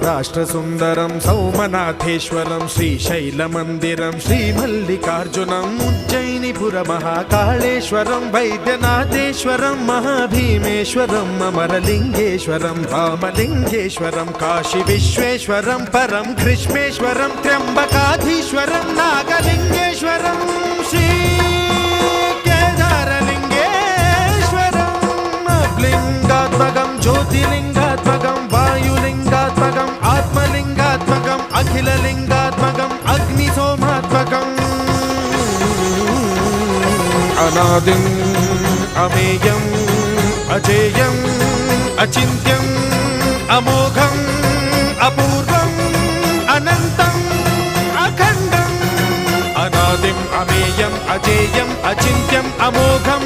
सौराष्ट्रसुन्दरं सौमनाथेश्वरं श्रीशैलमन्दिरं श्रीमल्लिकार्जुनम् उज्जयिनीपुरमहाकाळेश्वरं वैद्यनाथेश्वरं महाभीमेश्वरम् अमरलिङ्गेश्वरं रामलिङ्गेश्वरं काशीविश्वेश्वरं परं ग्रीष्मेश्वरं त्र्यम्बकाधीश्वरं नागलिङ्गेश्वरं श्रीकेदारलिङ्गेश्वरम् लिङ्गात्मकं ज्योतिलिङ्गात्मकं वायुलिङ्गात्मकम् आत्मलिङ्गात्मकम् अखिललिङ्गात्मकम् अग्निसोमात्मकम् अनादिम् अमेयम् अजेयम् अचिन्त्यम् अमोघम् अपूर्वम् अनन्तम् अखण्डम् अनादिम् अमेयम् अजेयम् अचिन्त्यम् अमोघम्